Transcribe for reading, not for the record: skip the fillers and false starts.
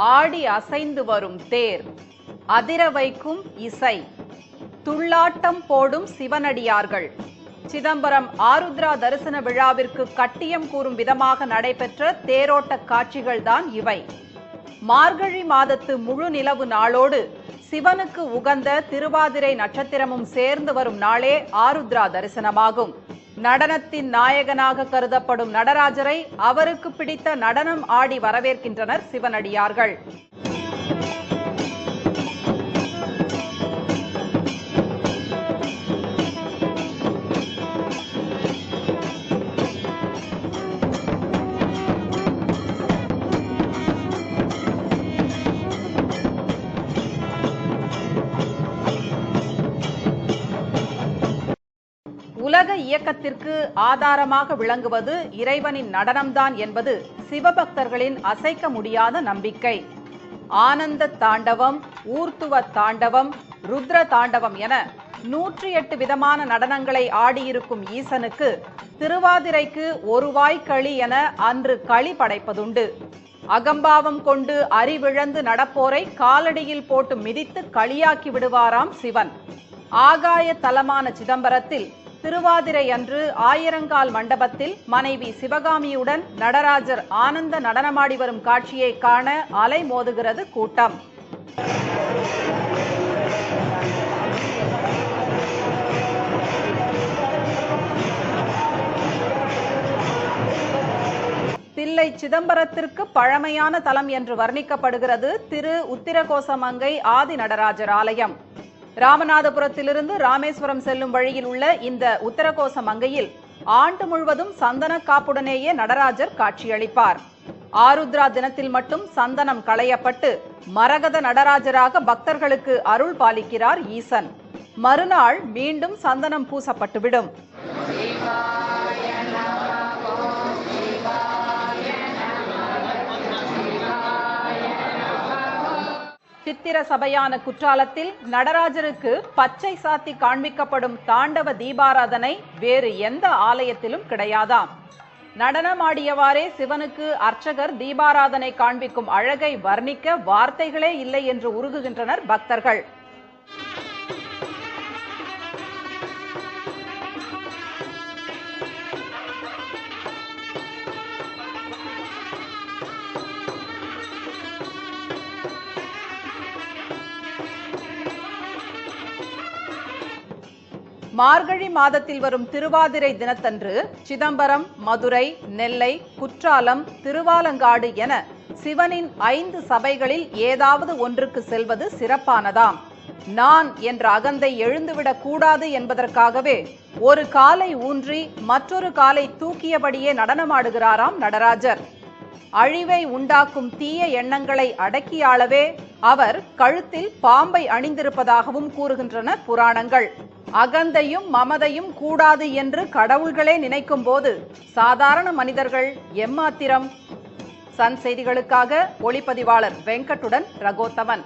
ஆடி அசைந்து வரும் தேர், அதிர வைக்கும் இசை, துள்ளாட்டம் போடும் சிவனடியார்கள். சிதம்பரம் ஆருத்ரா தரிசன விழாவிற்கு கட்டியம் கூறும் விதமாக நடைபெற்ற தேரோட்ட காட்சிகள்தான் இவை. மார்கழி மாதத்து முழு நிலவு நாளோடு சிவனுக்கு உகந்த திருவாதிரை நட்சத்திரமும் சேர்ந்து வரும் நாளே ஆருத்ரா தரிசனமாகும். நடனத்தின் நாயகனாக கருதப்படும் நடராஜரை அவருக்கு பிடித்த நடனம் ஆடி வரவேற்கின்றனர் சிவனடியார்கள். உலக இயக்கத்திற்கு ஆதாரமாக விளங்குவது இறைவனின் நடனம்தான் என்பது சிவபக்தர்களின் அசைக்க முடியாத நம்பிக்கை. ஆனந்த தாண்டவம், ஊர்த்துவ தாண்டவம், ருத்ர தாண்டவம் என 108 விதமான நடனங்களை ஆடியிருக்கும் ஈசனுக்கு திருவாதிரைக்கு ஒரு வாய் களி என அன்று களி படைப்பதுண்டு. அகம்பாவம் கொண்டு அறிவிழந்து நடப்போரை காலடியில் போட்டு மிதித்து களியாக்கி விடுவாராம் சிவன். ஆகாய தலமான சிதம்பரத்தில் திருவாதிரை அன்று ஆயிரங்கால் மண்டபத்தில் மனைவி சிவகாமியுடன் நடராஜர் ஆனந்த நடனமாடி வரும் காட்சியை காண அலை மோதுகிறது கூட்டம். தில்லை சிதம்பரத்திற்கு பழமையான தலம் என்று வர்ணிக்கப்படுகிறது திரு உத்திரகோசமங்கை ஆதி நடராஜர் ஆலயம். ராமநாதபுரத்திலிருந்து ராமேஸ்வரம் செல்லும் வழியில் உள்ள இந்த உத்தரகோசமங்கையில் ஆண்டு முழுவதும் சந்தன காப்புடனேயே நடராஜர் காட்சியளிப்பார். ஆருத்ரா தினத்தில் மட்டும் சந்தனம் களையப்பட்டு மரகத நடராஜராக பக்தர்களுக்கு அருள் பாலிக்கிறார் ஈசன். மறுநாள் மீண்டும் சந்தனம் பூசப்பட்டுவிடும். சித்திர சபையான குற்றாலத்தில் நடராஜருக்கு பச்சை சாத்தி காண்பிக்கப்படும் தாண்டவ தீபாராதனை வேறு எந்த ஆலயத்திலும் கிடையாதாம். நடனமாடியவாறே சிவனுக்கு அர்ச்சகர் தீபாராதனை காண்பிக்கும் அழகை வர்ணிக்க வார்த்தைகளே இல்லை என்று உருகுகின்றனர் பக்தர்கள். மார்கழி மாதத்தில் வரும் திருவாதிரை தினத்தன்று சிதம்பரம், மதுரை, நெல்லை, குற்றாலம், திருவாலங்காடு என சிவனின் 5 சபைகளில் ஏதாவது ஒன்றுக்கு செல்வது சிறப்பானதாம். நான் என்ற அகந்தை எழுந்துவிடக் கூடாது என்பதற்காகவே ஒரு காலை ஊன்றி மற்றொரு காலை தூக்கியபடியே நடனமாடுகிறாராம் நடராஜர். அழிவை உண்டாக்கும் தீய எண்ணங்களை அடக்கியாளவே அவர் கழுத்தில் பாம்பை அணிந்திருப்பதாகவும் கூறுகின்றன புராணங்கள். அகந்தையும் மமதையும் கூடாது என்று கடவுள்களே நினைக்கும் போது சாதாரண மனிதர்கள் எம்மாத்திரம்? சன் செய்திகளுக்காக ஒளிப்பதிவாளர் வெங்கட்டுடன் ரகோத்தமன்.